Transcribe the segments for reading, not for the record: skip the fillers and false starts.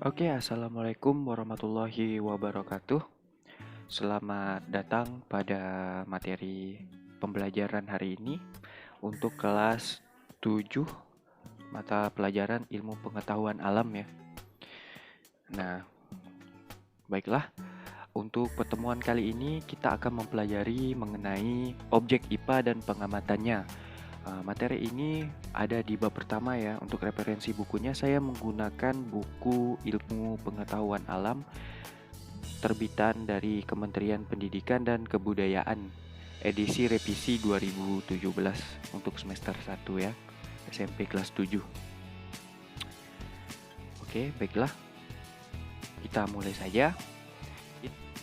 Oke, assalamualaikum warahmatullahi wabarakatuh. Selamat datang pada materi pembelajaran hari ini untuk kelas 7 mata pelajaran ilmu pengetahuan alam ya. Nah, baiklah, untuk pertemuan kali ini kita akan mempelajari mengenai objek IPA dan pengamatannya. Materi ini ada di bab pertama ya. Untuk referensi bukunya saya menggunakan buku Ilmu Pengetahuan Alam terbitan dari Kementerian Pendidikan dan Kebudayaan, edisi revisi 2017 untuk semester 1 ya, SMP kelas 7. Oke, baiklah. Kita mulai saja.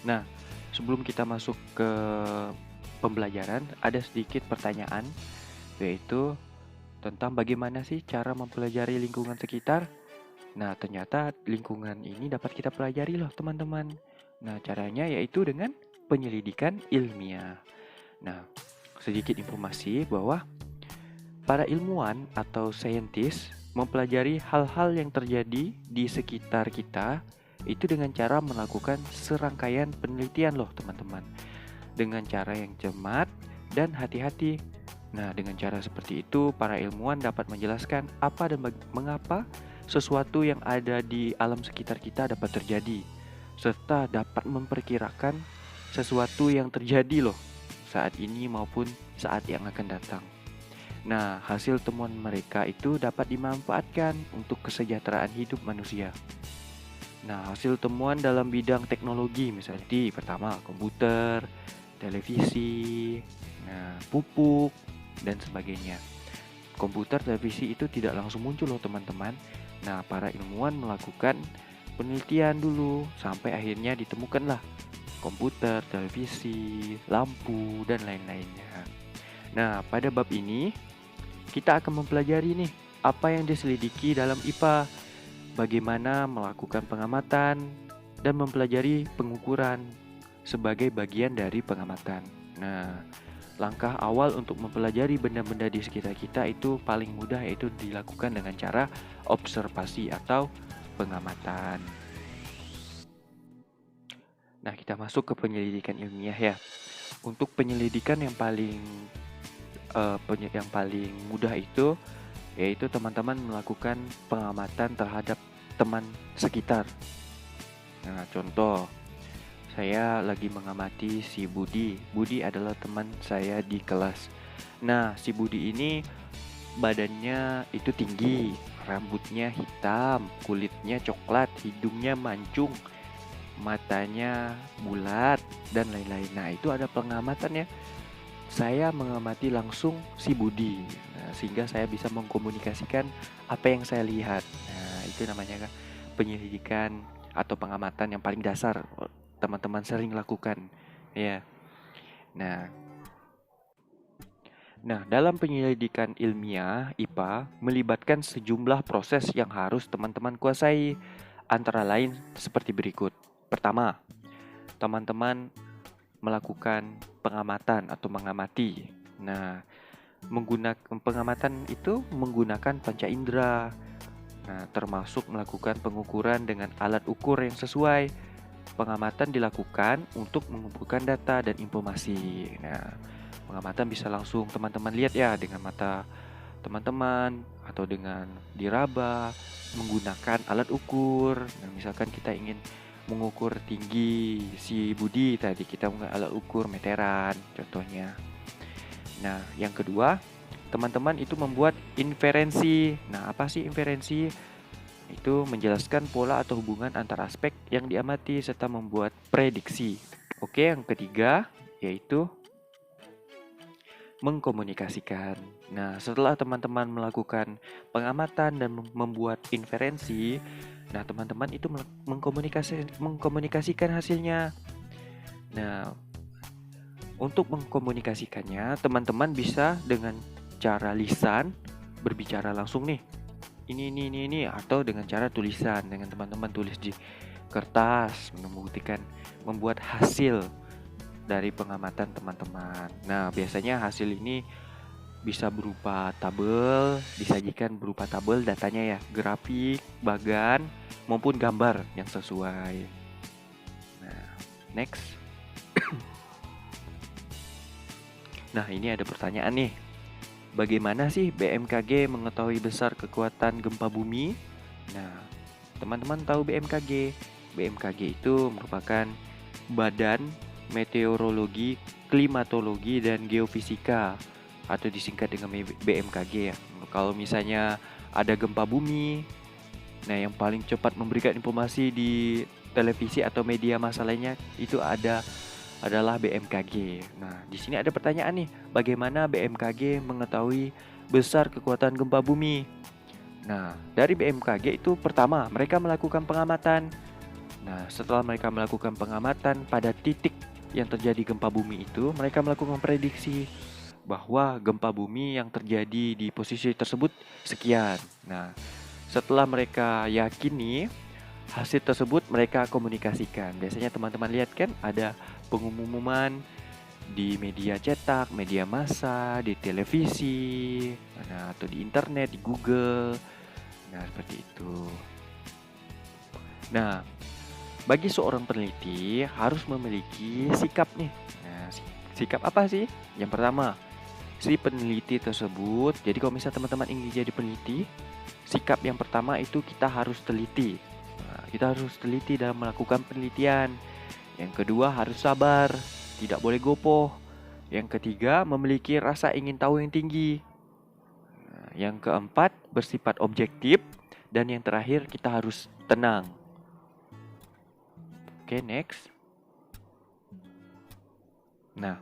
Nah, sebelum kita masuk ke pembelajaran, ada sedikit pertanyaan, yaitu tentang bagaimana sih cara mempelajari lingkungan sekitar. Nah, ternyata lingkungan ini dapat kita pelajari loh, teman-teman. Nah, caranya yaitu dengan penyelidikan ilmiah. Nah, sedikit informasi bahwa para ilmuwan atau saintis mempelajari hal-hal yang terjadi di sekitar kita itu dengan cara melakukan serangkaian penelitian loh, teman-teman. Dengan cara yang cermat dan hati-hati. Nah, dengan cara seperti itu, para ilmuwan dapat menjelaskan apa dan mengapa sesuatu yang ada di alam sekitar kita dapat terjadi, serta dapat memperkirakan sesuatu yang terjadi loh saat ini maupun saat yang akan datang. Nah, hasil temuan mereka itu dapat dimanfaatkan untuk kesejahteraan hidup manusia. Nah, hasil temuan dalam bidang teknologi misalnya di pertama komputer, televisi, nah, pupuk, dan sebagainya. Komputer, televisi itu tidak langsung muncul loh, teman-teman. Nah, para ilmuwan melakukan penelitian dulu sampai akhirnya ditemukanlah komputer, televisi, lampu, dan lain-lainnya. Nah, pada bab ini kita akan mempelajari nih apa yang diselidiki dalam IPA, bagaimana melakukan pengamatan dan mempelajari pengukuran sebagai bagian dari pengamatan. Nah, langkah awal untuk mempelajari benda-benda di sekitar kita itu paling mudah, yaitu dilakukan dengan cara observasi atau pengamatan. Nah, kita masuk ke penyelidikan ilmiah ya. Untuk penyelidikan yang paling mudah itu yaitu teman-teman melakukan pengamatan terhadap teman sekitar. Nah, contoh, saya lagi mengamati si Budi. Budi adalah teman saya di kelas. Nah, si Budi ini badannya itu tinggi, rambutnya hitam, kulitnya coklat, hidungnya mancung, matanya bulat, dan lain-lain. Nah, itu ada pengamatannya. Saya mengamati langsung si Budi, nah, sehingga saya bisa mengkomunikasikan apa yang saya lihat. Nah, itu namanya penyelidikan atau pengamatan yang paling dasar teman-teman sering lakukan ya. Nah, dalam penyelidikan ilmiah IPA melibatkan sejumlah proses yang harus teman-teman kuasai, antara lain seperti berikut. Pertama, teman-teman melakukan pengamatan atau mengamati. Nah, menggunakan pengamatan itu menggunakan panca indera. Nah, termasuk melakukan pengukuran dengan alat ukur yang sesuai. Pengamatan dilakukan untuk mengumpulkan data dan informasi. Nah, pengamatan bisa langsung teman-teman lihat ya dengan mata teman-teman atau dengan diraba menggunakan alat ukur. Nah, misalkan kita ingin mengukur tinggi si Budi tadi, kita menggunakan alat ukur meteran contohnya. Nah, yang kedua, teman-teman itu membuat inferensi. Nah, apa sih inferensi? Itu menjelaskan pola atau hubungan antar aspek yang diamati serta membuat prediksi. Oke, yang ketiga yaitu mengkomunikasikan. Nah, setelah teman-teman melakukan pengamatan dan membuat inferensi, nah teman-teman itu mengkomunikasikan hasilnya. Nah, untuk mengkomunikasikannya, teman-teman bisa dengan cara lisan, berbicara langsung nih. Ini, atau dengan cara tulisan, dengan teman-teman tulis di kertas, membuktikan membuat hasil dari pengamatan teman-teman. Nah, biasanya hasil ini bisa berupa tabel, disajikan berupa tabel datanya ya, grafik, bagan, maupun gambar yang sesuai. Nah, next. Nah, ini ada pertanyaan nih. Bagaimana sih BMKG mengetahui besar kekuatan gempa bumi? Nah, teman-teman tahu BMKG. BMKG itu merupakan Badan Meteorologi, Klimatologi, dan Geofisika atau disingkat dengan BMKG ya. Kalau misalnya ada gempa bumi, nah yang paling cepat memberikan informasi di televisi atau media massa lainnya itu adalah BMKG. Nah, di sini ada pertanyaan nih, bagaimana BMKG mengetahui besar kekuatan gempa bumi? Nah, dari BMKG itu pertama, mereka melakukan pengamatan. Nah, setelah mereka melakukan pengamatan pada titik yang terjadi gempa bumi itu, mereka melakukan prediksi bahwa gempa bumi yang terjadi di posisi tersebut sekian. Nah, setelah mereka yakini hasil tersebut mereka komunikasikan. Biasanya teman-teman lihat kan ada pengumuman di media cetak, media massa, di televisi, nah, atau di internet, di Google. Nah, seperti itu. Nah, bagi seorang peneliti harus memiliki sikap nih. Nah, sikap apa sih? Yang pertama, si peneliti tersebut. Jadi kalau misalnya teman-teman ingin jadi peneliti, sikap yang pertama itu kita harus teliti. Nah, kita harus teliti dalam melakukan penelitian. Yang kedua harus sabar, tidak boleh gopoh. Yang ketiga memiliki rasa ingin tahu yang tinggi. Nah, yang keempat bersifat objektif. Dan yang terakhir kita harus tenang. Oke, next. Nah,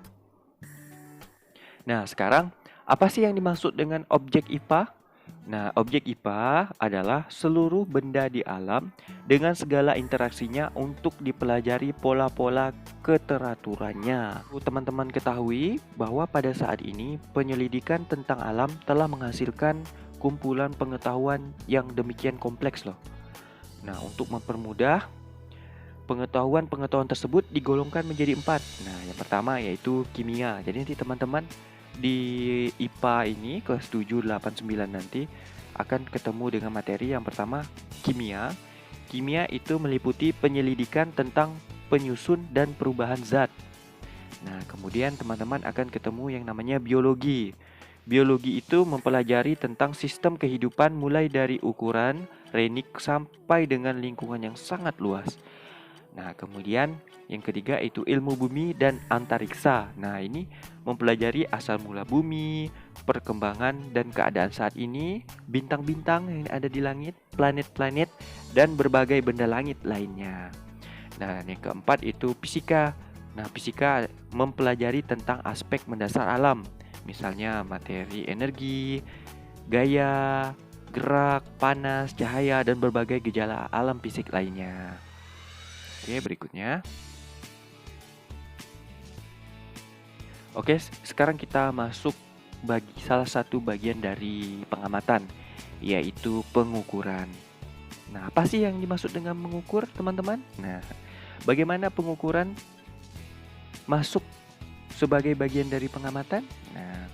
sekarang apa sih yang dimaksud dengan objek IPA? Nah, objek IPA adalah seluruh benda di alam dengan segala interaksinya untuk dipelajari pola-pola keteraturannya. Teman-teman ketahui bahwa pada saat ini penyelidikan tentang alam telah menghasilkan kumpulan pengetahuan yang demikian kompleks loh. Nah, untuk mempermudah pengetahuan tersebut digolongkan menjadi 4. Nah, yang pertama yaitu kimia. Jadi nanti teman-teman di IPA ini kelas 7, 8, 9 nanti akan ketemu dengan materi yang pertama kimia. Kimia itu meliputi penyelidikan tentang penyusun dan perubahan zat. Nah, kemudian teman-teman akan ketemu yang namanya biologi. Biologi itu mempelajari tentang sistem kehidupan mulai dari ukuran, renik sampai dengan lingkungan yang sangat luas. Nah, kemudian yang ketiga itu ilmu bumi dan antariksa. Nah, ini mempelajari asal mula bumi, perkembangan dan keadaan saat ini, bintang-bintang yang ada di langit, planet-planet, dan berbagai benda langit lainnya. Nah, yang keempat itu fisika. Nah, fisika mempelajari tentang aspek mendasar alam, misalnya materi, energi, gaya, gerak, panas, cahaya, dan berbagai gejala alam fisik lainnya. Oke, berikutnya. Oke, sekarang kita masuk bagi salah satu bagian dari pengamatan, yaitu pengukuran. Nah, apa sih yang dimaksud dengan mengukur, teman-teman? Nah, bagaimana pengukuran masuk sebagai bagian dari pengamatan? Nah,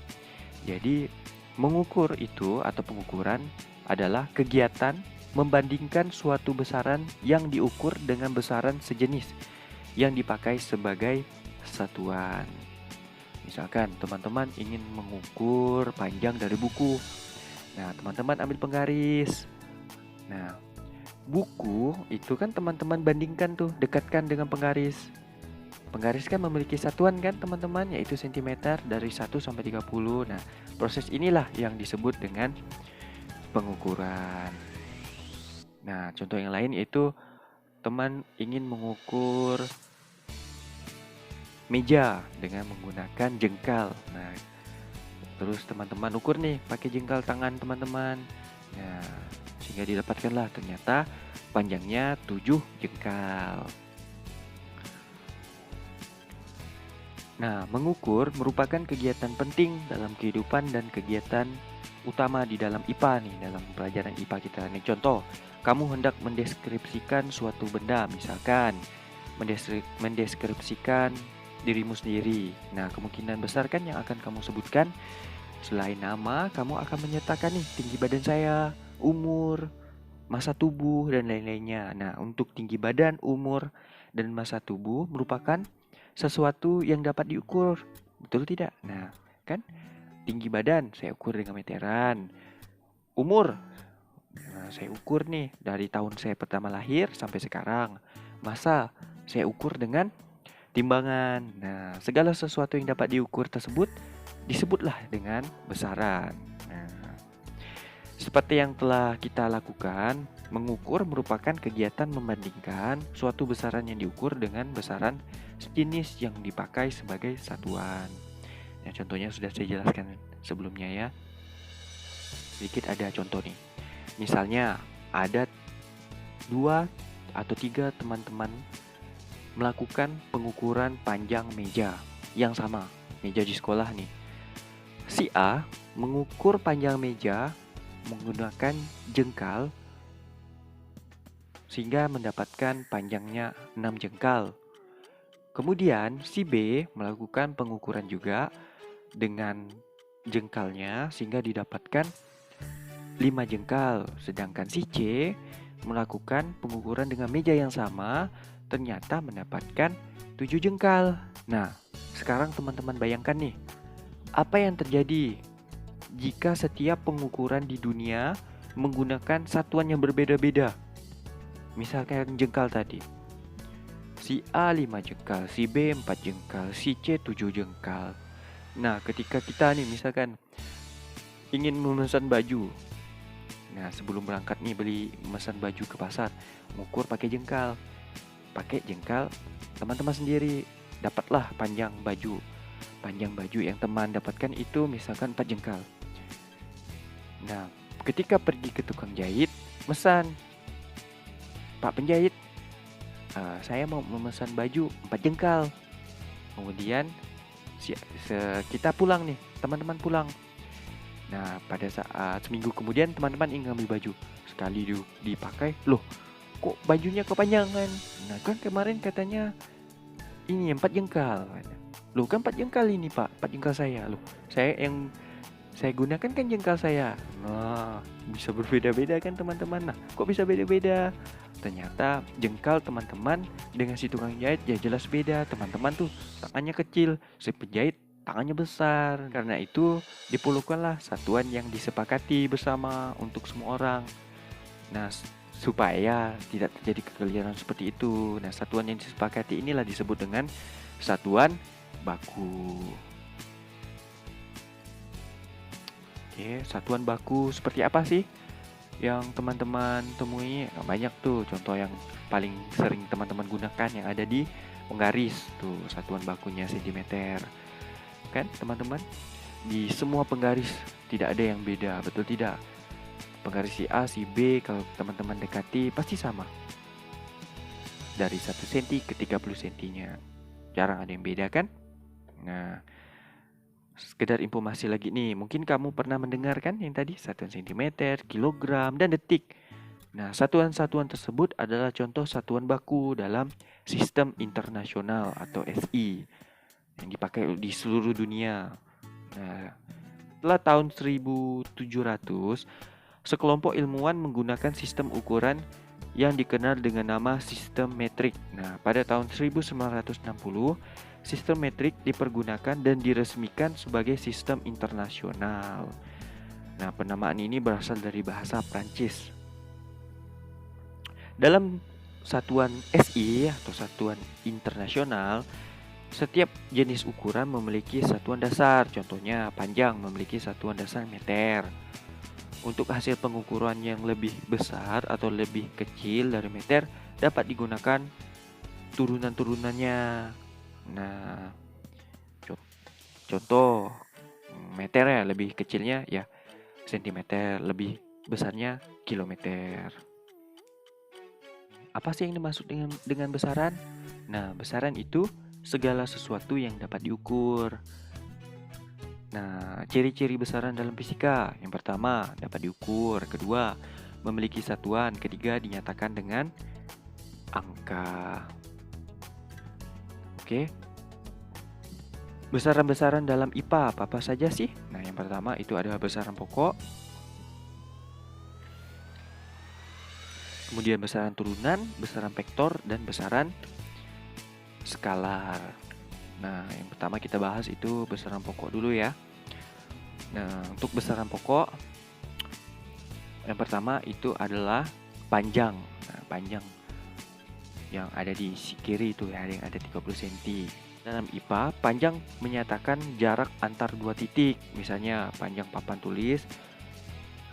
jadi mengukur itu atau pengukuran adalah kegiatan membandingkan suatu besaran yang diukur dengan besaran sejenis yang dipakai sebagai satuan. Misalkan teman-teman ingin mengukur panjang dari buku. Nah, teman-teman ambil penggaris. Nah, buku itu kan teman-teman bandingkan tuh, dekatkan dengan penggaris. Penggaris kan memiliki satuan kan teman-teman, yaitu cm dari 1 sampai 30. Nah, proses inilah yang disebut dengan pengukuran. Nah, contoh yang lain yaitu teman ingin mengukur meja dengan menggunakan jengkal. Nah, terus teman-teman ukur nih pakai jengkal tangan teman-teman. Nah, sehingga didapatkanlah ternyata panjangnya 7 jengkal. Nah, mengukur merupakan kegiatan penting dalam kehidupan dan kegiatan utama di dalam IPA nih, dalam pelajaran IPA kita. Nih contoh, kamu hendak mendeskripsikan suatu benda, misalkan mendeskripsikan dirimu sendiri. Nah, kemungkinan besar kan yang akan kamu sebutkan Selain nama, kamu akan menyertakan nih tinggi badan saya, umur, massa tubuh, dan lain-lainnya. Nah, untuk tinggi badan, umur, dan massa tubuh merupakan sesuatu yang dapat diukur. Betul tidak? Nah, kan tinggi badan saya ukur dengan meteran. Umur, nah, saya ukur nih dari tahun saya pertama lahir sampai sekarang. Massa, saya ukur dengan timbangan. Nah, segala sesuatu yang dapat diukur tersebut disebutlah dengan besaran. Nah, seperti yang telah kita lakukan, mengukur merupakan kegiatan membandingkan suatu besaran yang diukur dengan besaran sejenis yang dipakai sebagai satuan. Nah, contohnya sudah saya jelaskan sebelumnya ya. Sedikit ada contoh nih. Misalnya ada 2 atau 3 teman-teman melakukan pengukuran panjang meja yang sama, meja di sekolah nih. Si A mengukur panjang meja menggunakan jengkal sehingga mendapatkan panjangnya 6 jengkal. Kemudian si B melakukan pengukuran juga dengan jengkalnya sehingga didapatkan 5 jengkal. Sedangkan si C melakukan pengukuran dengan meja yang sama ternyata mendapatkan 7 jengkal. Nah, sekarang teman-teman bayangkan nih, apa yang terjadi jika setiap pengukuran di dunia menggunakan satuan yang berbeda-beda? Misalkan jengkal tadi. Si A 5 jengkal, si B 4 jengkal, si C 7 jengkal. Nah, ketika kita nih misalkan ingin memesan baju. Nah, sebelum berangkat nih beli memesan baju ke pasar, mengukur pakai jengkal. Pakai jengkal teman-teman sendiri, dapatlah panjang baju. Panjang baju yang teman dapatkan itu misalkan 4 jengkal. Nah, ketika pergi ke tukang jahit, mesan, Pak penjahit, saya mau memesan baju 4 jengkal. Kemudian kita pulang nih, teman-teman pulang. Nah, pada saat seminggu kemudian teman-teman ingin ambil baju. Sekali dipakai, loh kok bajunya kepanjangan? Nah, kan kemarin katanya ini 4 jengkal. Loh kan 4 jengkal ini Pak, 4 jengkal saya. Loh, yang saya gunakan kan jengkal saya. Nah, bisa berbeda-beda kan teman-teman. Nah, kok bisa beda-beda? Ternyata jengkal teman-teman dengan si tukang jahit ya jelas beda. Teman-teman tuh tangannya kecil, si penjahit tangannya besar. Karena itu diperlukanlah satuan yang disepakati bersama untuk semua orang. Nah, supaya tidak terjadi kekeliruan seperti itu. Nah, satuan yang disepakati inilah disebut dengan satuan baku. Oke, satuan baku seperti apa sih yang teman-teman temui? Nah, banyak tuh contoh yang paling sering teman-teman gunakan yang ada di penggaris tuh, satuan bakunya sentimeter. Kan teman-teman, di semua penggaris tidak ada yang beda, betul tidak? Penggaris si A, si B kalau teman-teman dekati pasti sama. Dari 1 cm ke 30 cm-nya. Jarang ada yang beda kan? Nah, sekedar informasi lagi nih, mungkin kamu pernah mendengar kan yang tadi satuan cm, kilogram, dan detik. Nah, satuan-satuan tersebut adalah contoh satuan baku dalam sistem internasional atau SI yang dipakai di seluruh dunia. Nah, setelah tahun 1700, sekelompok ilmuwan menggunakan sistem ukuran yang dikenal dengan nama sistem metrik. Nah, pada tahun 1960, sistem metrik dipergunakan dan diresmikan sebagai sistem internasional. Nah, penamaan ini berasal dari bahasa Prancis. Dalam satuan SI atau satuan internasional, setiap jenis ukuran memiliki satuan dasar. Contohnya, panjang memiliki satuan dasar meter. Untuk hasil pengukuran yang lebih besar atau lebih kecil dari meter dapat digunakan turunan-turunannya. Nah, contoh meter ya, lebih kecilnya ya sentimeter, lebih besarnya kilometer. Apa sih yang dimaksud dengan besaran? Nah, besaran itu segala sesuatu yang dapat diukur. Nah, ciri-ciri besaran dalam fisika. Yang pertama, dapat diukur. Kedua, memiliki satuan. Ketiga, dinyatakan dengan angka. Oke. Besaran-besaran dalam IPA apa saja sih? Nah, yang pertama itu adalah besaran pokok, kemudian besaran turunan, besaran vektor, dan besaran skalar. Nah, yang pertama kita bahas itu besaran pokok dulu ya. Nah, untuk besaran pokok, yang pertama itu adalah panjang. Nah, panjang yang ada di sisi kiri itu ya, yang ada 30 cm. Dalam IPA, panjang menyatakan jarak antar dua titik. Misalnya panjang papan tulis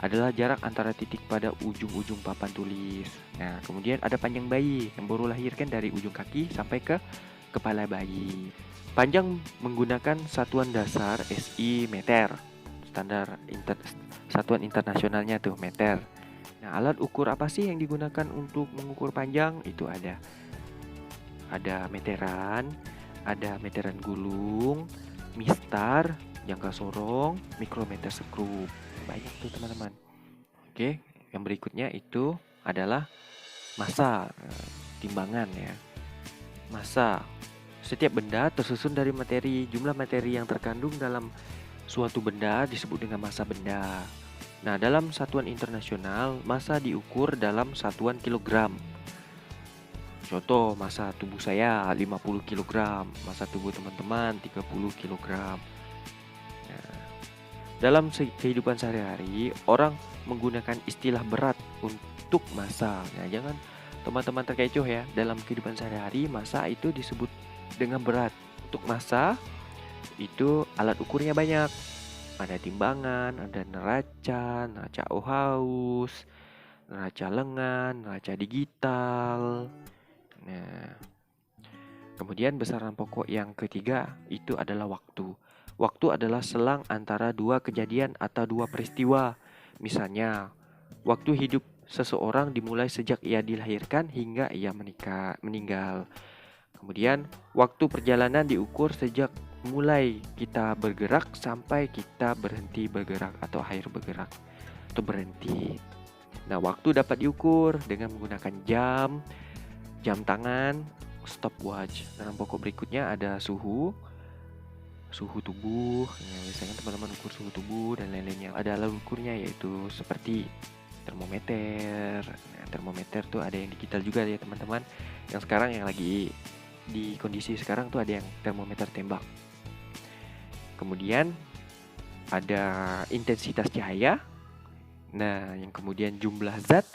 adalah jarak antara titik pada ujung-ujung papan tulis. Nah, kemudian ada panjang bayi yang baru lahirkan dari ujung kaki sampai ke kepala bayi. Panjang menggunakan satuan dasar SI meter. Satuan internasionalnya tuh meter. Nah, alat ukur apa sih yang digunakan untuk mengukur panjang? Itu ada meteran, ada meteran gulung, mistar, jangka sorong, mikrometer skrup. Banyak tuh teman-teman. Oke, yang berikutnya itu adalah massa, timbangan ya. Massa. Setiap benda tersusun dari materi. Jumlah materi yang terkandung dalam suatu benda disebut dengan massa benda. Nah, dalam satuan internasional, massa diukur dalam satuan kilogram. Contoh, massa tubuh saya 50 kg, massa tubuh teman-teman 30 kg. Nah, dalam kehidupan sehari-hari, orang menggunakan istilah berat untuk massa. Nah, jangan teman-teman terkecoh ya. Dalam kehidupan sehari-hari, massa itu disebut dengan berat. Untuk massa, itu alat ukurnya banyak. Ada timbangan, ada neraca Ohaus, neraca lengan, neraca digital. Nah, kemudian besaran pokok yang ketiga itu adalah waktu. Waktu adalah selang antara dua kejadian atau dua peristiwa. Misalnya, waktu hidup seseorang dimulai sejak ia dilahirkan hingga ia meninggal. Kemudian, waktu perjalanan diukur sejak mulai kita bergerak sampai kita berhenti bergerak atau akhir bergerak atau berhenti. Nah, waktu dapat diukur dengan menggunakan jam tangan, stopwatch. Dalam pokok berikutnya ada suhu tubuh. Ya, biasanya teman-teman ukur suhu tubuh dan lain-lainnya. Ada alat ukurnya yaitu seperti termometer. Nah, termometer tuh ada yang digital juga ya teman-teman. Yang sekarang yang lagi di kondisi sekarang tuh ada yang termometer tembak. Kemudian ada intensitas cahaya. Nah, yang kemudian jumlah zat.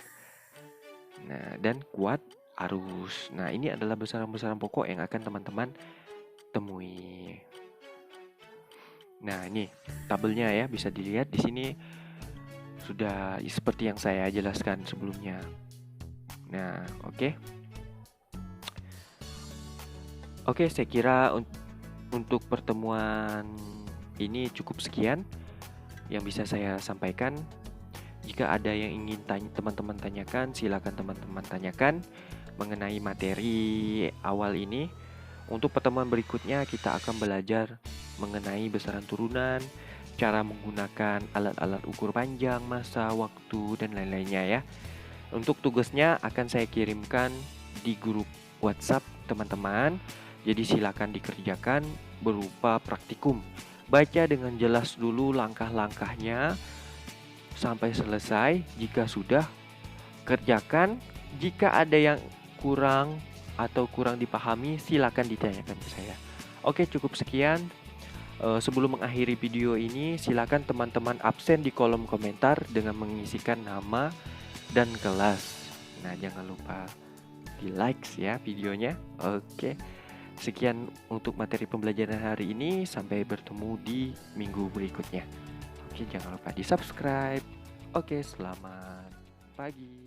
Nah, dan kuat arus. Nah, ini adalah besaran-besaran pokok yang akan teman-teman temui. Nah, ini tabelnya ya, bisa dilihat di sini sudah seperti yang saya jelaskan sebelumnya. Nah, oke. Oke, saya kira untuk pertemuan ini cukup sekian yang bisa saya sampaikan. Jika ada yang ingin teman-teman tanyakan, silakan teman-teman tanyakan mengenai materi awal ini. Untuk pertemuan berikutnya kita akan belajar mengenai besaran turunan, cara menggunakan alat-alat ukur panjang, massa, waktu, dan lain-lainnya ya. Untuk tugasnya akan saya kirimkan di grup WhatsApp teman-teman. Jadi silakan dikerjakan berupa praktikum. Baca dengan jelas dulu langkah-langkahnya sampai selesai. Jika sudah, kerjakan. Jika ada yang kurang atau kurang dipahami, silakan ditanyakan ke saya. Oke, cukup sekian. Sebelum mengakhiri video ini, silakan teman-teman absen di kolom komentar dengan mengisikan nama dan kelas. Nah, jangan lupa di likes ya videonya. Oke, sekian untuk materi pembelajaran hari ini. Sampai bertemu di minggu berikutnya. Oke, jangan lupa di subscribe. Oke, selamat pagi.